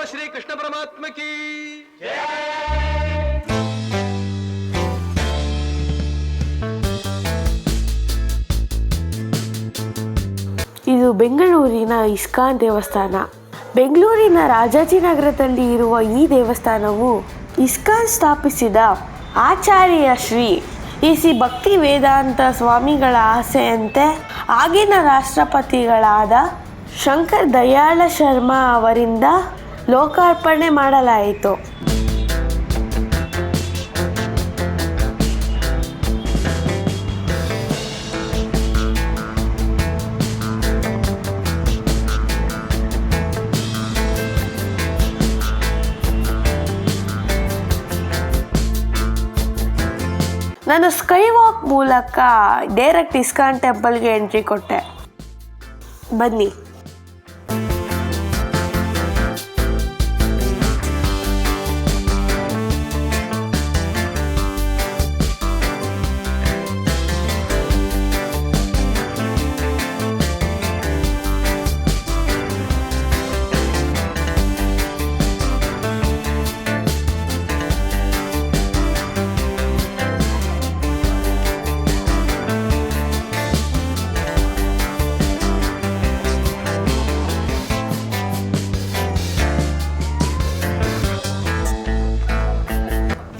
ಶ್ರೀ ಕೃಷ್ಣ ಪರಮಾತ್ಮ ಕೀ ಇದು ಬೆಂಗಳೂರಿನ ಇಸ್ಕಾನ್ ದೇವಸ್ಥಾನ. ಬೆಂಗಳೂರಿನ ರಾಜಾಜಿನಗರದಲ್ಲಿ ಇರುವ ಈ ದೇವಸ್ಥಾನವು ಇಸ್ಕಾನ್ ಸ್ಥಾಪಿಸಿದ ಆಚಾರ್ಯ ಶ್ರೀ ಸಿ ಭಕ್ತಿ ವೇದಾಂತ ಸ್ವಾಮಿಗಳ ಆಸೆಯಂತೆ ಆಗಿನ ರಾಷ್ಟ್ರಪತಿಗಳಾದ ಶಂಕರ್ ದಯಾಳ ಶರ್ಮಾ ಅವರಿಂದ ಲೋಕಾರ್ಪಣೆ ಮಾಡಲಾಯಿತು. ನಾನು ಸ್ಕೈ ವಾಕ್ ಮೂಲಕ ಡೈರೆಕ್ಟ್ ಇಸ್ಕಾನ್ ಟೆಂಪಲ್ಗೆ ಎಂಟ್ರಿ ಕೊಟ್ಟೆ. ಬನ್ನಿ.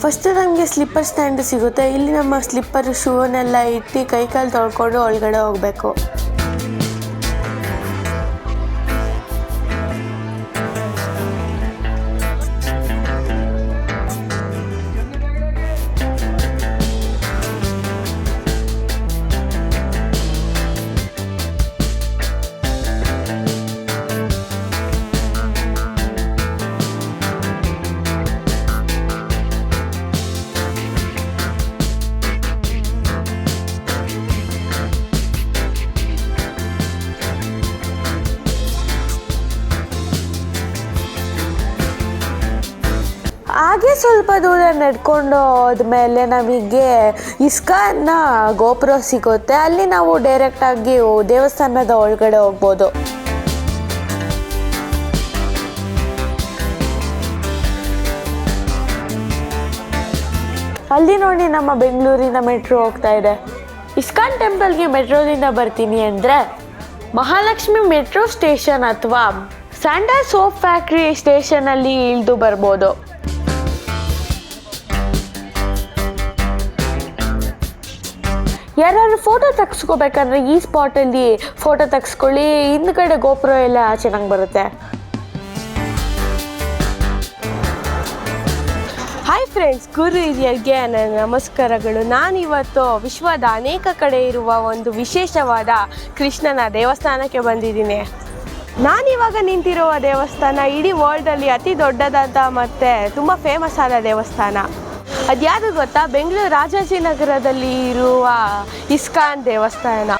ಫಸ್ಟ್ ನಮಗೆ ಸ್ಲಿಪ್ಪರ್ ಸ್ಟ್ಯಾಂಡ್ ಸಿಗುತ್ತೆ. ಇಲ್ಲಿ ನಮ್ಮ ಸ್ಲಿಪ್ಪರ್ ಶೂನೆಲ್ಲ ಇಟ್ಟು ಕೈಕಾಲು ತೊಳ್ಕೊಂಡು ಒಳಗಡೆ ಹೋಗಬೇಕು. ಹಾಗೆ ಸ್ವಲ್ಪ ದೂರ ನಡ್ಕೊಂಡು ಹೋದ್ಮೇಲೆ ನಮಗೆ ಇಸ್ಕಾನ್ನ ಗೋಪುರ ಸಿಗುತ್ತೆ. ಅಲ್ಲಿ ನಾವು ಡೈರೆಕ್ಟಾಗಿ ದೇವಸ್ಥಾನದ ಒಳಗಡೆ ಹೋಗ್ಬೋದು. ಅಲ್ಲಿ ನೋಡಿ ನಮ್ಮ ಬೆಂಗಳೂರಿನ ಮೆಟ್ರೋ ಹೋಗ್ತಾ ಇದೆ. ಇಸ್ಕಾನ್ ಟೆಂಪಲ್ಗೆ ಮೆಟ್ರೋದಿಂದ ಬರ್ತೀನಿ ಅಂದರೆ ಮಹಾಲಕ್ಷ್ಮಿ ಮೆಟ್ರೋ ಸ್ಟೇಷನ್ ಅಥವಾ ಸ್ಯಾಂಡಲ್ ಸೋಪ್ ಫ್ಯಾಕ್ಟ್ರಿ ಸ್ಟೇಷನಲ್ಲಿ ಇಳಿದು ಬರ್ಬೋದು. ಯಾರು ಫೋಟೋ ತೆಗೆಸ್ಕೋಬೇಕಂದ್ರೆ ಈ ಸ್ಪಾಟಲ್ಲಿ ಫೋಟೋ ತೆಗೆಸ್ಕೊಳ್ಳಿ. ಹಿಂದ್ಗಡೆ ಗೋಪುರ ಎಲ್ಲ ಚೆನ್ನಾಗಿ ಬರುತ್ತೆ. ಹಾಯ್ ಫ್ರೆಂಡ್ಸ್, ಗುರು ಹಿರಿಯರಿಗೆ ನನ್ನ ನಮಸ್ಕಾರಗಳು. ನಾನಿವತ್ತು ವಿಶ್ವದ ಅನೇಕ ಕಡೆ ಇರುವ ಒಂದು ವಿಶೇಷವಾದ ಕೃಷ್ಣನ ದೇವಸ್ಥಾನಕ್ಕೆ ಬಂದಿದ್ದೀನಿ. ನಾನಿವಾಗ ನಿಂತಿರುವ ದೇವಸ್ಥಾನ ಇಡೀ ವರ್ಲ್ಡಲ್ಲಿ ಅತಿ ದೊಡ್ಡದಾದ ಮತ್ತು ತುಂಬ ಫೇಮಸ್ ಆದ ದೇವಸ್ಥಾನ. ಅದ್ಯಾವುದು ಗೊತ್ತಾ? ಬೆಂಗಳೂರು ರಾಜಾಜಿನಗರದಲ್ಲಿ ಇರುವ ಇಸ್ಕಾನ್ ದೇವಸ್ಥಾನ.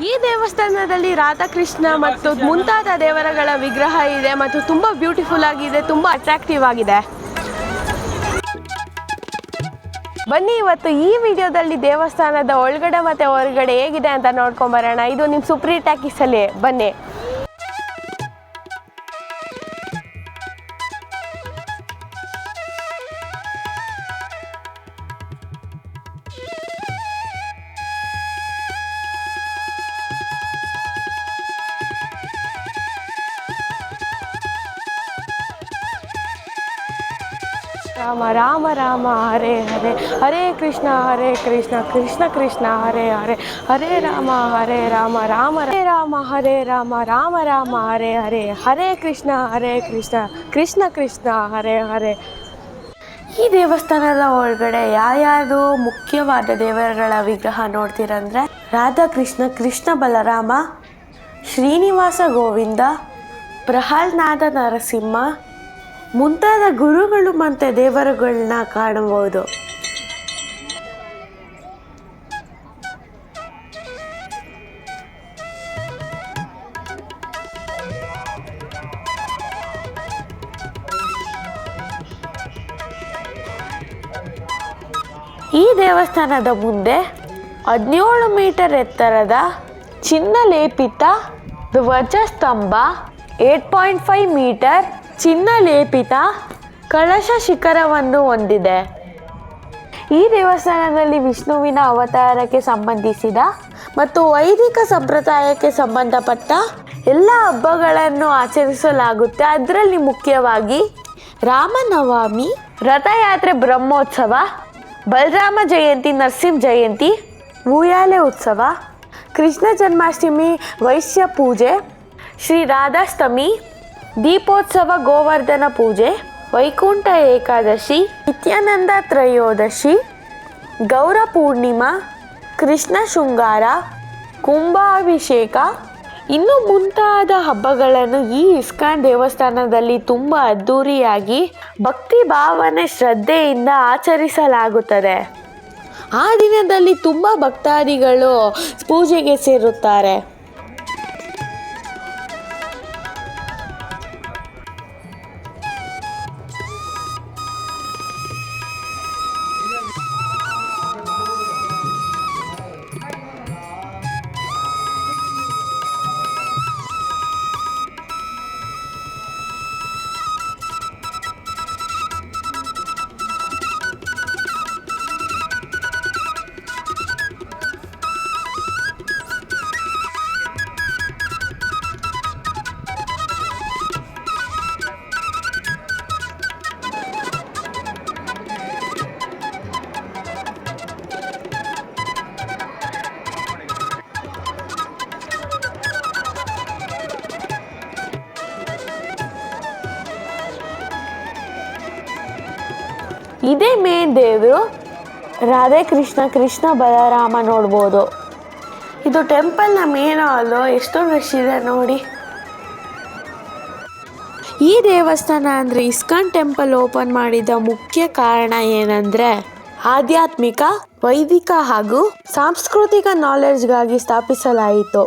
ಈ ದೇವಸ್ಥಾನದಲ್ಲಿ ರಾಧಾಕೃಷ್ಣ ಮತ್ತು ಮುಂತಾದ ದೇವರುಗಳ ವಿಗ್ರಹ ಇದೆ ಮತ್ತು ತುಂಬ ಬ್ಯೂಟಿಫುಲ್ ಆಗಿದೆ, ತುಂಬ ಅಟ್ರಾಕ್ಟಿವ್ ಆಗಿದೆ. ಬನ್ನಿ ಇವತ್ತು ಈ ವಿಡಿಯೋದಲ್ಲಿ ದೇವಸ್ಥಾನದ ಒಳಗಡೆ ಮತ್ತು ಹೊರಗಡೆ ಹೇಗಿದೆ ಅಂತ ನೋಡ್ಕೊಂಬರೋಣ. ಇದು ನಿಮ್ಮ ಸುಪ್ರೀ ಟಾಕೀಸಲ್ಲಿ. ಬನ್ನಿ. ರಾಮ ರಾಮ ರಾಮ ಹರೇ ಹರೇ, ಹರೇ ಕೃಷ್ಣ ಕೃಷ್ಣ ಕೃಷ್ಣ ಹರೇ ಹರೇ, ಹರೇ ರಾಮ ರಾಮ ಹರೇ ರಾಮ, ಹರೇ ರಾಮ ರಾಮ ಹರೇ ಹರೇ, ಹರೇ ಕೃಷ್ಣ ಕೃಷ್ಣ ಕೃಷ್ಣ ಹರೇ ಹರೇ. ಈ ದೇವಸ್ಥಾನದ ಒಳಗಡೆ ಯಾವ್ಯಾವುದು ಮುಖ್ಯವಾದ ದೇವರುಗಳ ವಿಗ್ರಹ ನೋಡ್ತೀರಂದ್ರೆ ರಾಧಾಕೃಷ್ಣ, ಕೃಷ್ಣ ಬಲರಾಮ, ಶ್ರೀನಿವಾಸ ಗೋವಿಂದ, ಪ್ರಹ್ಲಾದ ನರಸಿಂಹ ಮುಂತಾದ ಗುರುಗಳು ಮತ್ತು ದೇವರುಗಳನ್ನ ಕಾಣಬಹುದು. ಈ ದೇವಸ್ಥಾನದ ಮುಂದೆ 17 ಮೀಟರ್ ಎತ್ತರದ ಚಿನ್ನಲೇಪಿತ ಧ್ವಜಸ್ತಂಭ, 8.5 ಮೀಟರ್ ಚಿನ್ನಲೇಪಿತ ಕಳಶ ಶಿಖರವನ್ನು ಹೊಂದಿದೆ. ಈ ದೇವಸ್ಥಾನದಲ್ಲಿ ವಿಷ್ಣುವಿನ ಅವತಾರಕ್ಕೆ ಸಂಬಂಧಿಸಿದ ಮತ್ತು ವೈದಿಕ ಸಂಪ್ರದಾಯಕ್ಕೆ ಸಂಬಂಧಪಟ್ಟ ಎಲ್ಲ ಹಬ್ಬಗಳನ್ನು ಆಚರಿಸಲಾಗುತ್ತೆ. ಅದರಲ್ಲಿ ಮುಖ್ಯವಾಗಿ ರಾಮನವಮಿ, ರಥಯಾತ್ರೆ, ಬ್ರಹ್ಮೋತ್ಸವ, ಬಲರಾಮ ಜಯಂತಿ, ನರಸಿಂಹ ಜಯಂತಿ, ಉಯ್ಯಾಲೆ ಉತ್ಸವ, ಕೃಷ್ಣ ಜನ್ಮಾಷ್ಟಮಿ, ವೈಶ್ಯ ಪೂಜೆ, ಶ್ರೀ ರಾಧಾಷ್ಟಮಿ, ದೀಪೋತ್ಸವ, ಗೋವರ್ಧನ ಪೂಜೆ, ವೈಕುಂಠ ಏಕಾದಶಿ, ನಿತ್ಯಾನಂದ ತ್ರಯೋದಶಿ, ಗೌರ ಪೂರ್ಣಿಮಾ, ಕೃಷ್ಣ ಶೃಂಗಾರ, ಕುಂಭಾಭಿಷೇಕ ಇನ್ನೂ ಮುಂತಾದ ಹಬ್ಬಗಳನ್ನು ಈ ಇಸ್ಕಾನ್ ದೇವಸ್ಥಾನದಲ್ಲಿ ತುಂಬ ಅದ್ಧೂರಿಯಾಗಿ ಭಕ್ತಿ ಭಾವನೆ ಶ್ರದ್ಧೆಯಿಂದ ಆಚರಿಸಲಾಗುತ್ತದೆ. ಆ ದಿನದಲ್ಲಿ ತುಂಬ ಭಕ್ತಾದಿಗಳು ಪೂಜೆಗೆ ಸೇರುತ್ತಾರೆ. ಇದೇ ಮೇನ್ ದೇವರು ರಾಧೆ ಕೃಷ್ಣ, ಕೃಷ್ಣ ಬಲರಾಮ ನೋಡ್ಬೋದು. ಇದು ಟೆಂಪಲ್ನ ಮೇನ್ ಹಾಲು. ಎಷ್ಟೊಂದು ರಶ್ ಇದೆ ನೋಡಿ. ಈ ದೇವಸ್ಥಾನ ಅಂದರೆ ಇಸ್ಕಾನ್ ಟೆಂಪಲ್ ಓಪನ್ ಮಾಡಿದ ಮುಖ್ಯ ಕಾರಣ ಏನಂದರೆ ಆಧ್ಯಾತ್ಮಿಕ, ವೈದಿಕ ಹಾಗೂ ಸಾಂಸ್ಕೃತಿಕ ನಾಲೆಡ್ಜ್ಗಾಗಿ ಸ್ಥಾಪಿಸಲಾಯಿತು.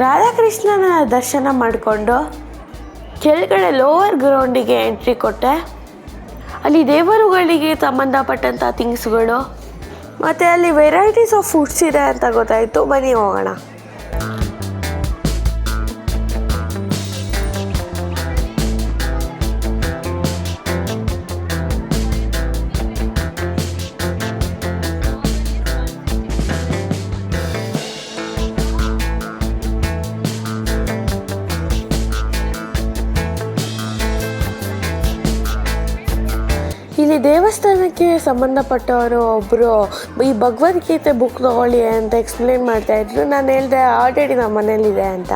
ರಾಧಾಕೃಷ್ಣನ ದರ್ಶನ ಮಾಡಿಕೊಂಡು ಕೆಳಗಡೆ ಲೋವರ್ ಗ್ರೌಂಡಿಗೆ ಎಂಟ್ರಿ ಕೊಟ್ಟೆ. ಅಲ್ಲಿ ದೇವರುಗಳಿಗೆ ಸಂಬಂಧಪಟ್ಟಂಥ ಥಿಂಗ್ಸ್ಗಳು ಮತ್ತು ಅಲ್ಲಿ ವೆರೈಟೀಸ್ ಆಫ್ ಫುಡ್ಸ್ ಇದೆ ಅಂತ ಗೊತ್ತಾಯಿತು. ಬನ್ನಿ ಹೋಗೋಣ. ಇಲ್ಲಿ ದೇವಸ್ಥಾನಕ್ಕೆ ಸಂಬಂಧಪಟ್ಟವರು ಒಬ್ಬರು ಈ ಭಗವದ್ಗೀತೆ ಬುಕ್ ತಗೊಳ್ಳಿ ಅಂತ ಎಕ್ಸ್ಪ್ಲೇನ್ ಮಾಡ್ತಾಯಿದ್ರು. ನಾನು ಹೇಳಿದೆ ಆಲ್ರೆಡಿ ನಮ್ಮ ಮನೇಲಿದೆ ಅಂತ.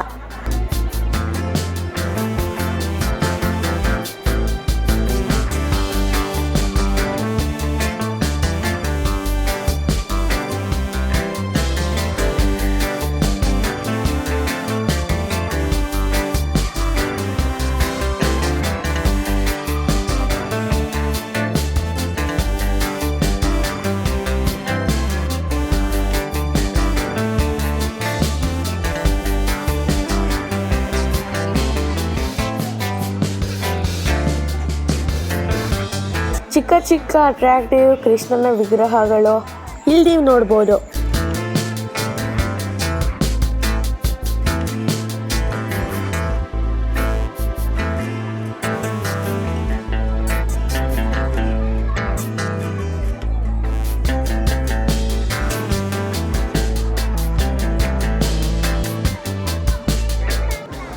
ಚಿಕ್ಕ ಚಿಕ್ಕ ಅಟ್ರಾಕ್ಟಿವ್ ಕೃಷ್ಣನ ವಿಗ್ರಹಗಳು ಇಲ್ಲಿ ನೀವು ನೋಡ್ಬೋದು.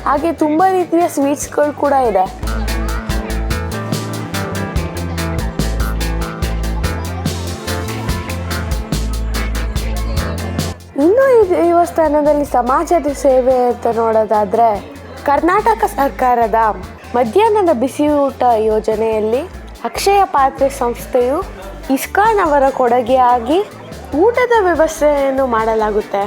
ಹಾಗೆ ತುಂಬ ರೀತಿಯ ಸ್ವೀಟ್ಸ್ಗಳು ಕೂಡ ಇದೆ. ಇನ್ನು ಈ ದೇವಸ್ಥಾನದಲ್ಲಿ ಸಮಾಜದ ಸೇವೆ ಅಂತ ನೋಡೋದಾದರೆ ಕರ್ನಾಟಕ ಸರ್ಕಾರದ ಮಧ್ಯಾಹ್ನದ ಬಿಸಿಯೂಟ ಯೋಜನೆಯಲ್ಲಿ ಅಕ್ಷಯ ಪಾತ್ರೆ ಸಂಸ್ಥೆಯು ಇಸ್ಕಾನ್ ಅವರ ಕೊಡುಗೆಯಾಗಿ ಊಟದ ವ್ಯವಸ್ಥೆಯನ್ನು ಮಾಡಲಾಗುತ್ತೆ.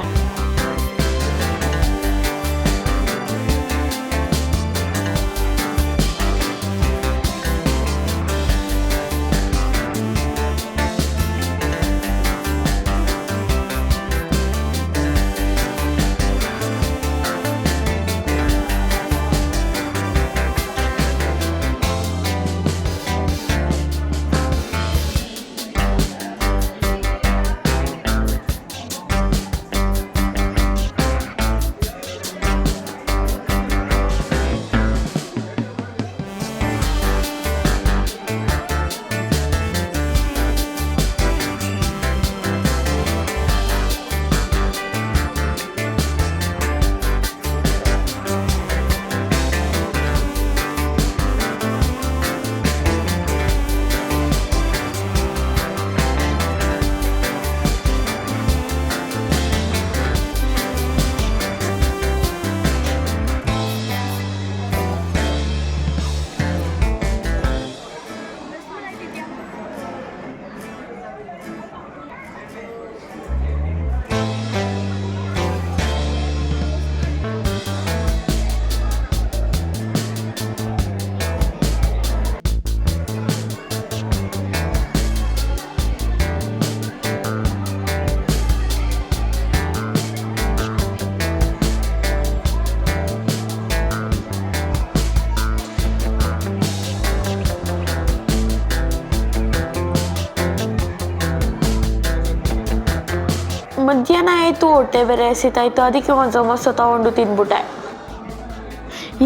ಮಧ್ಯಾಹ್ನ ಆಯಿತು, ಹೊಟ್ಟೆ ಬೇರೆ ಹಸಿತಾಯಿತು, ಅದಕ್ಕೆ ಒಂದು ಸಮೋಸ ತೊಗೊಂಡು ತಿಂದ್ಬಿಟ್ಟೆ.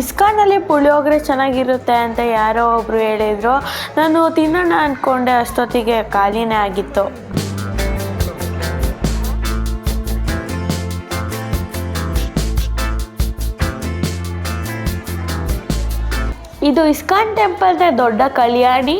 ಇಸ್ಕಾನಲ್ಲಿ ಪುಳಿಯೋಗರೆ ಚೆನ್ನಾಗಿರುತ್ತೆ ಅಂತ ಯಾರೋ ಒಬ್ಬರು ಹೇಳಿದರು. ನಾನು ತಿನ್ನೋಣ ಅಂದ್ಕೊಂಡೆ, ಅಷ್ಟೊತ್ತಿಗೆ ಖಾಲಿನೇ ಆಗಿತ್ತು. ಇದು ಇಸ್ಕಾನ್ ಟೆಂಪಲ್ನ ದೊಡ್ಡ ಕಲ್ಯಾಣಿ.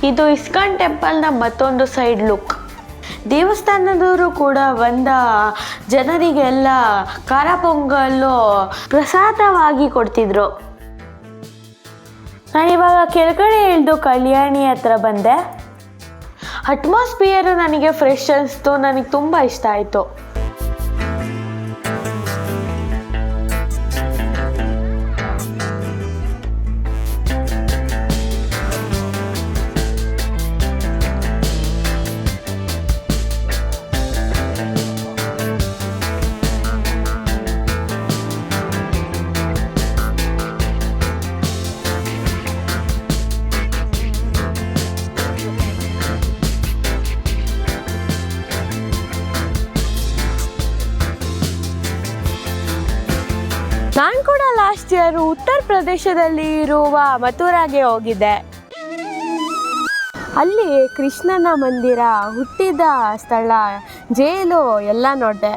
ಇದು ಇಸ್ಕಾನ್ ಟೆಂಪಲ್ನ ಮತ್ತೊಂದು ಸೈಡ್ ಲುಕ್. ದೇವಸ್ಥಾನದವರು ಕೂಡ ಬಂದ ಜನರಿಗೆಲ್ಲ ಖಾರ ಪೊಂಗಲ್ಲು ಪ್ರಸಾದವಾಗಿ ಕೊಡ್ತಿದ್ರು. ನಾನಿವಾಗ ಕೆಳಗಡೆ ಇಳಿದು ಕಲ್ಯಾಣಿ ಹತ್ರ ಬಂದೆ. ಅಟ್ಮಾಸ್ಫಿಯರು ನನಗೆ ಫ್ರೆಶ್ ಅನಿಸ್ತು, ನನಗೆ ತುಂಬ ಇಷ್ಟ ಆಯಿತು. ನಾನು ಕೂಡ ಲಾಸ್ಟ್ ಇಯರ್ ಉತ್ತರ ಪ್ರದೇಶದಲ್ಲಿ ಇರುವ ಮಥುರಾಗೆ ಹೋಗಿದ್ದೆ. ಅಲ್ಲಿ ಕೃಷ್ಣನ ಮಂದಿರ, ಹುಟ್ಟಿದ ಸ್ಥಳ, ಜೈಲು ಎಲ್ಲ ನೋಡಿದೆ.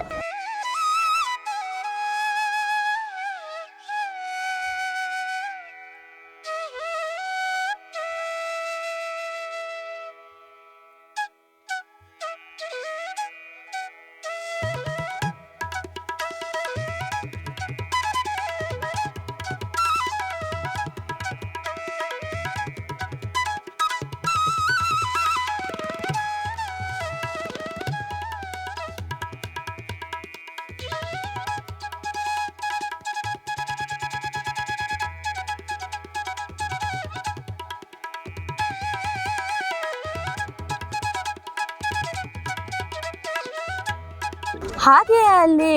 ಹಾಗೆ ಅಲ್ಲಿ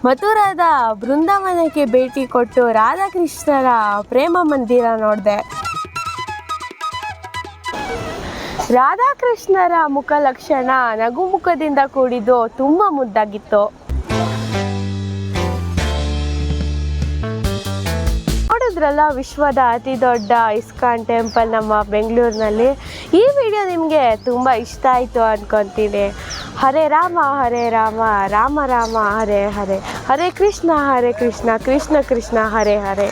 ಮಥುರಾದ ಬೃಂದಾವನಕ್ಕೆ ಭೇಟಿ ಕೊಟ್ಟು ರಾಧಾಕೃಷ್ಣರ ಪ್ರೇಮ ಮಂದಿರ ನೋಡಿದೆ. ರಾಧಾಕೃಷ್ಣರ ಮುಖ ಲಕ್ಷಣ ನಗುಮುಖದಿಂದ ಕೂಡಿದ್ದು ತುಂಬ ಮುದ್ದಾಗಿತ್ತು. ನೋಡಿದ್ರಲ್ಲ ವಿಶ್ವದ ಅತಿ ದೊಡ್ಡ ಇಸ್ಕಾನ್ ಟೆಂಪಲ್ ನಮ್ಮ ಬೆಂಗಳೂರಿನಲ್ಲಿ. ಈ ವಿಡಿಯೋ ನಿಮಗೆ ತುಂಬ ಇಷ್ಟ ಆಯಿತು ಅಂದ್ಕೊತೀನಿ. ಹರೇ ರಾಮ ರಾಮ ರಾಮ ಹರೇ ಹರೇ, ಹರೇ ಕೃಷ್ಣ ಕೃಷ್ಣ ಕೃಷ್ಣ ಹರೇ ಹರೇ.